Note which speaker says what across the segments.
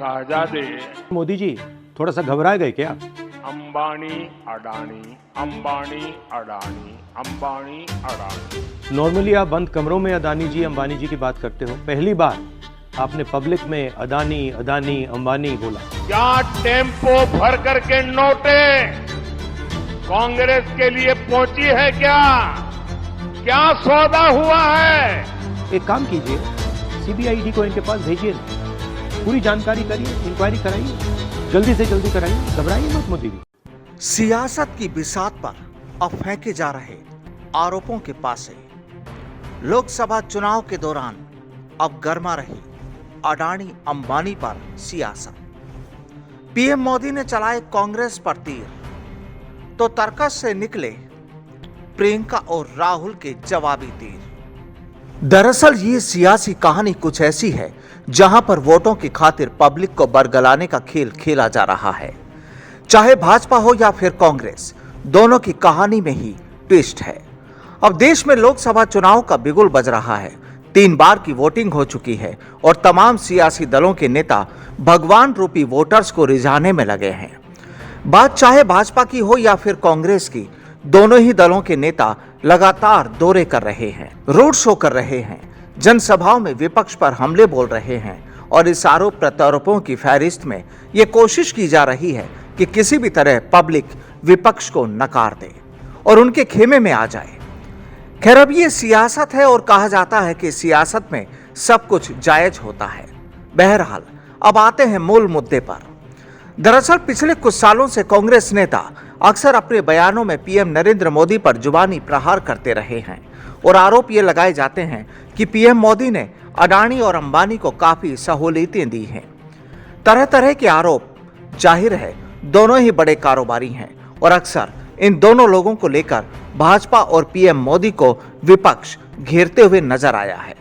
Speaker 1: शहजादे
Speaker 2: मोदी जी थोड़ा सा घबरा गए क्या?
Speaker 1: अंबानी अडानी अंबानी अडानी अंबानी अडानी।
Speaker 2: नॉर्मली आप बंद कमरों में अदानी जी अंबानी जी की बात करते हो, पहली बार आपने पब्लिक में अदानी अदानी अंबानी बोला।
Speaker 1: क्या टेम्पो भर करके नोटें कांग्रेस के लिए पहुंची है? क्या सौदा हुआ है?
Speaker 2: एक काम कीजिए, सीबीआईडी को इनके पास भेजिए ना, पूरी जानकारी करिए, इंक्वायरी कराइए, जल्दी से जल्दी कराइए, घबराइए मत मोदी जी।
Speaker 3: सियासत की बिसात पर अब फेंके जा रहे आरोपों के पासे लोकसभा चुनाव के दौरान अब गर्मा रही अडानी अंबानी पर सियासत। पीएम मोदी ने चलाए कांग्रेस पर तीर तो तर्कस से निकले प्रियंका और राहुल के जवाबी तीर। दरअसल ये सियासी कहानी कुछ ऐसी है जहां पर वोटों की खातिर पब्लिक को बरगलाने का खेल खेला जा रहा है। चाहे भाजपा हो या फिर कांग्रेस, दोनों की कहानी में ही ट्विस्ट है। अब देश में लोकसभा चुनाव का बिगुल बज रहा है, 3 बार की वोटिंग हो चुकी है और तमाम सियासी दलों के नेता भगवान रूपी वोटर्स को रिझाने में लगे हैं। बात चाहे भाजपा की हो या फिर कांग्रेस की, दोनों ही दलों के नेता लगातार दौरे कर रहे हैं, रोड शो कर रहे हैं, जनसभाओं में विपक्ष पर हमले बोल रहे हैं और इस आरोप प्रत्यारोपों की फहरिस्त में यह कोशिश की जा रही है कि किसी भी तरह पब्लिक विपक्ष को नकार दे और उनके खेमे में आ जाए। खैर, अब ये सियासत है और कहा जाता है कि सियासत में सब कुछ जायज होता है। बहरहाल अब आते हैं मूल मुद्दे पर। दरअसल पिछले कुछ सालों से कांग्रेस नेता अक्सर अपने बयानों में पीएम नरेंद्र मोदी पर जुबानी प्रहार करते रहे हैं और आरोप ये लगाए जाते हैं कि पीएम मोदी ने अडानी और अंबानी को काफी सहूलियतें दी हैं। तरह तरह के आरोप, जाहिर है दोनों ही बड़े कारोबारी हैं और अक्सर इन दोनों लोगों को लेकर भाजपा और पीएम मोदी को विपक्ष घेरते हुए नजर आया है।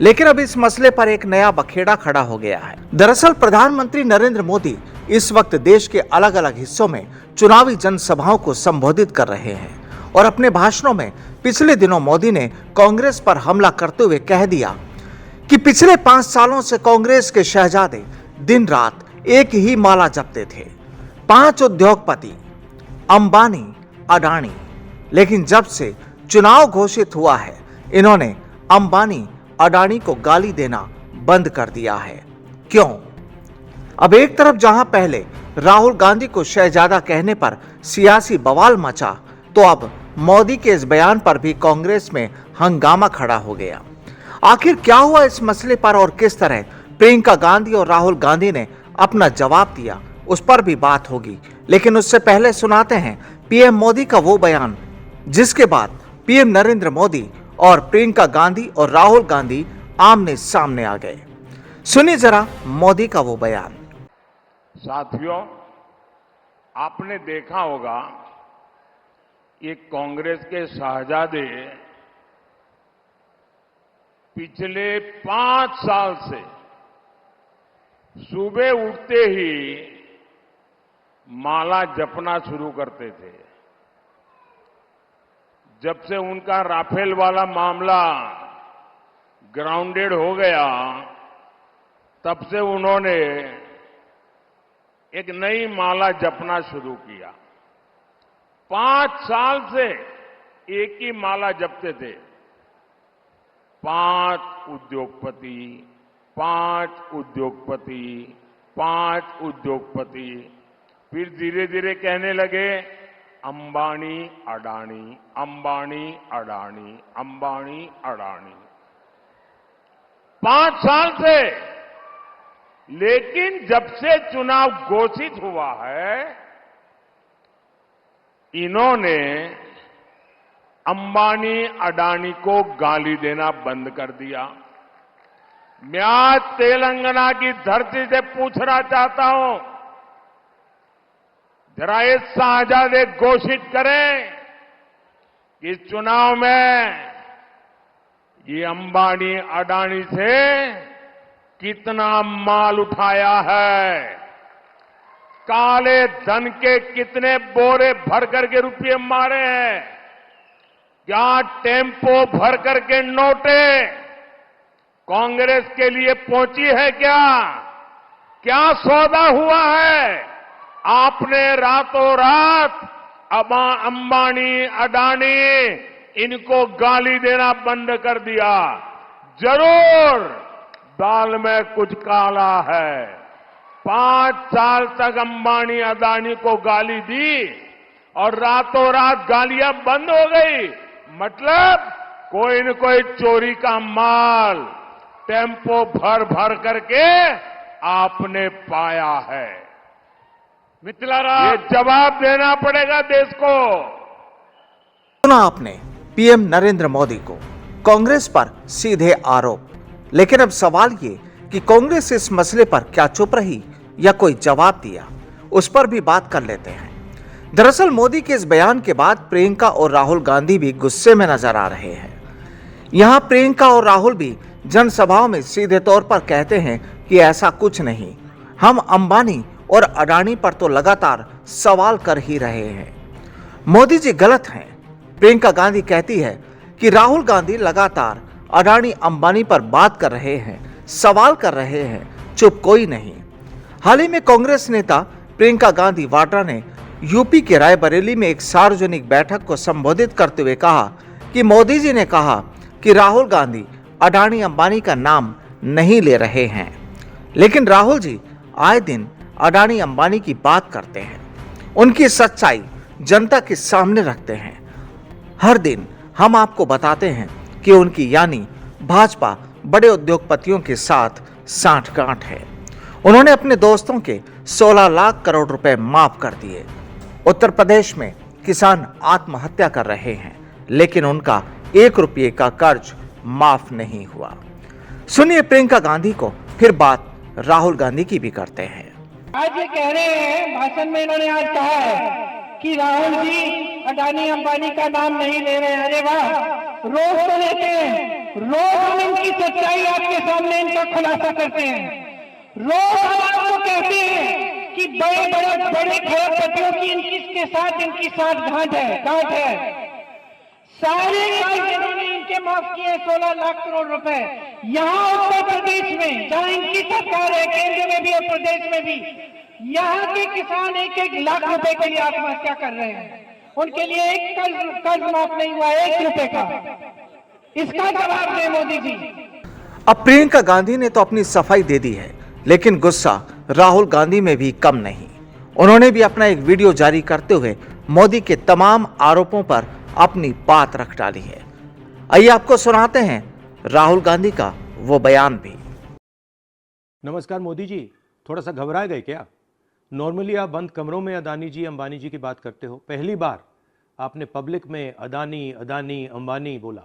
Speaker 3: लेकिन अब इस मसले पर एक नया बखेड़ा खड़ा हो गया है। दरअसल प्रधानमंत्री नरेंद्र मोदी इस वक्त देश के अलग अलग हिस्सों में चुनावी जनसभाओं को संबोधित कर रहे हैं और अपने भाषणों में पिछले दिनों मोदी ने कांग्रेस पर हमला करते हुए कह दिया कि पिछले 5 सालों से कांग्रेस के शहजादे दिन रात एक ही माला जपते थे, 5 उद्योगपति अंबानी अडानी, लेकिन जब से चुनाव घोषित हुआ है इन्होंने अंबानी अडानी को गाली देना बंद कर दिया है। क्यों? अब एक तरफ जहां पहले राहुल गांधी को शहजादा कहने पर सियासी बवाल मचा, तो अब मोदी के इस बयान पर भी कांग्रेस में हंगामा खड़ा हो गया। आखिर क्या हुआ इस मसले पर और किस तरह प्रियंका गांधी और राहुल गांधी ने अपना जवाब दिया, उस पर भी बात होगी। लेकिन उससे पहले सुनाते हैं पीएम मोदी का वो बयान जिसके बाद पीएम नरेंद्र मोदी और प्रियंका गांधी और राहुल गांधी आमने सामने आ गए। सुनिए जरा मोदी का वो बयान।
Speaker 1: साथियों, आपने देखा होगा ये कांग्रेस के शहजादे पिछले 5 साल से सुबह उठते ही माला जपना शुरू करते थे। जब से उनका राफेल वाला मामला ग्राउंडेड हो गया, तब से उन्होंने एक नई माला जपना शुरू किया। 5 साल से एक ही माला जपते थे, 5 उद्योगपति, 5 उद्योगपति, 5 उद्योगपति। फिर धीरे धीरे कहने लगे अंबानी अडानी अंबानी अडानी अंबानी अडानी। 5 साल से। लेकिन जब से चुनाव घोषित हुआ है, इन्होंने अंबानी अडानी को गाली देना बंद कर दिया। मैं आज तेलंगाना की धरती से पूछना चाहता हूं, जरा ये शहजादे घोषित करें कि इस चुनाव में ये अंबानी अडानी से कितना माल उठाया है, काले धन के कितने बोरे भर करके रुपये मारे हैं, क्या टेम्पो भर करके नोटें कांग्रेस के लिए पहुंची है? क्या सौदा हुआ है? आपने रातों रात अंबानी, अडानी इनको गाली देना बंद कर दिया। जरूर दाल में कुछ काला है। 5 साल तक अंबानी, अडानी को गाली दी और रातों रात गालियां बंद हो गई। मतलब कोई न कोई चोरी का माल टेम्पो भर भर करके आपने पाया है। ये जवाब देना पड़ेगा देश को।
Speaker 3: सुना आपने पीएम नरेंद्र मोदी को कांग्रेस पर सीधे आरोप। लेकिन अब सवाल ये कि कांग्रेस इस मसले पर क्या चुप रही या कोई जवाब दिया, उस पर भी बात कर लेते हैं। दरअसल मोदी के इस बयान के बाद प्रियंका और राहुल गांधी भी गुस्से में नजर आ रहे हैं। यहां प्रियंका और राहुल भी जनसभाओं में सीधे तौर पर कहते हैं कि ऐसा कुछ नहीं, हम अंबानी और अडानी पर तो लगातार सवाल कर ही रहे हैं। मोदी जी गलत हैं। प्रियंका गांधी कहती है कि राहुल गांधी लगातार अडानी अंबानी पर बात कर रहे हैं, सवाल कर रहे हैं, चुप कोई नहीं। हाल ही में कांग्रेस नेता प्रियंका गांधी वाड्रा ने यूपी के रायबरेली में एक सार्वजनिक बैठक को संबोधित करते हुए कहा कि मोदी जी ने कहा कि राहुल गांधी अडानी अंबानी का नाम नहीं ले रहे हैं। लेकिन राहुल जी आए दिन अडानी अंबानी की बात करते हैं, उनकी सच्चाई जनता के सामने रखते हैं। हर दिन हम आपको बताते हैं कि उनकी यानी भाजपा बड़े उद्योगपतियों के साथ सांठगांठ है। उन्होंने अपने दोस्तों के 16 लाख करोड़ रुपए माफ कर दिए। उत्तर प्रदेश में किसान आत्महत्या कर रहे हैं, लेकिन उनका 1 रुपये का कर्ज माफ नहीं हुआ। सुनिए प्रियंका गांधी को, फिर बात राहुल गांधी की भी करते हैं।
Speaker 4: आज ये कह रहे हैं, भाषण में इन्होंने आज कहा है कि राहुल जी अडानी अंबानी का नाम नहीं ले रहे हैं। अरे वाह, रोज तो लेते हैं, रोज हम इनकी सच्चाई आपके सामने इनका खुलासा करते हैं। रोज हम आपको कहते हैं कि बड़े खरबपतियों की इनके साथ गांठ है। सारे कर्ज इन्होंने इनके माफ किए 16 लाख करोड़ रुपए। यहाँ उत्तर प्रदेश में जहाँ इनकी सरकार है, केंद्र में भी और प्रदेश में भी, यहाँ के किसान 1-1 लाख रुपए के लिए आत्महत्या कर रहे हैं। उनके लिए एक कर्ज माफ नहीं हुआ 1 रुपए का। इसका जवाब दें मोदी जी।
Speaker 3: अब प्रियंका गांधी ने तो अपनी सफाई दे दी है, लेकिन गुस्सा राहुल गांधी में भी कम नहीं। उन्होंने भी अपना एक वीडियो जारी करते हुए मोदी के तमाम आरोपों पर अपनी बात रख डाली है। आइए आपको सुनाते हैं राहुल गांधी का वो बयान भी।
Speaker 2: नमस्कार मोदी जी, थोड़ा सा घबरा गए क्या? नॉर्मली आप बंद कमरों में अदानी जी, अंबानी जी की बात करते हो। पहली बार आपने पब्लिक में अडानी, अंबानी बोला।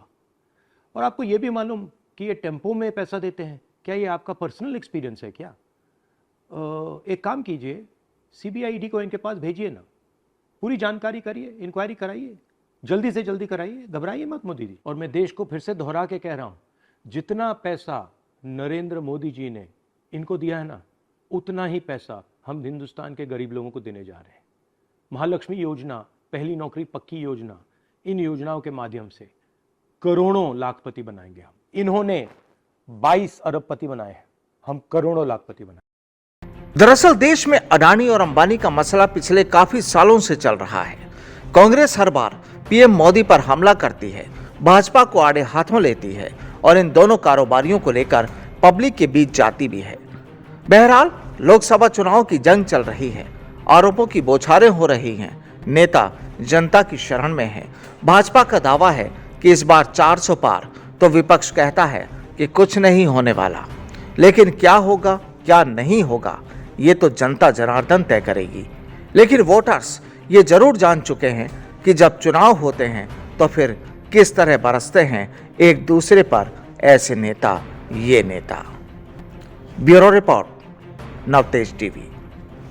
Speaker 2: और आपको ये भी मालूम कि ये टेम्पो में पैसा देते हैं। क्या ये आपका पर्सनल एक्सपीरियंस है क्या? एक काम कीजिए, CBID को इनके पास भेजिए ना, पूरी जानकारी करिए, इंक्वायरी कराइए, जल्दी से जल्दी कराइए, घबराइए मत मोदी जी। और मैं देश को फिर से दोहरा के कह रहा हूँ, जितना पैसा नरेंद्र मोदी जी ने इनको दिया है ना, उतना ही पैसा हम हिंदुस्तान के गरीब लोगों को देने जा रहे हैं। महालक्ष्मी योजना, पहली नौकरी पक्की योजना, इन योजनाओं के माध्यम से करोड़ों लाखपति बनाएंगे हम। इन्होंने 22 अरबपति बनाए हैं, हम करोड़ों लाखपति बनाए।
Speaker 3: दरअसल देश में अडानी और अंबानी का मसला पिछले काफी सालों से चल रहा है। कांग्रेस हर बार पीएम मोदी पर हमला करती है, भाजपा को आड़े हाथों लेती है और इन दोनों कारोबारियों को लेकर पब्लिक के बीच जाती भी है। बहरहाल लोकसभा चुनाव की जंग चल रही है, आरोपों की बौछारें हो रही हैं, नेता जनता की शरण में है। भाजपा का दावा है कि इस बार 400 पार, तो विपक्ष कहता है कि कुछ नहीं होने वाला। लेकिन क्या होगा क्या नहीं होगा, ये तो जनता जनार्दन तय करेगी। लेकिन वोटर्स ये जरूर जान चुके हैं कि जब चुनाव होते हैं तो फिर किस तरह बरसते हैं एक दूसरे पर ऐसे नेता, ये नेता। Bureau report, Navtej TV.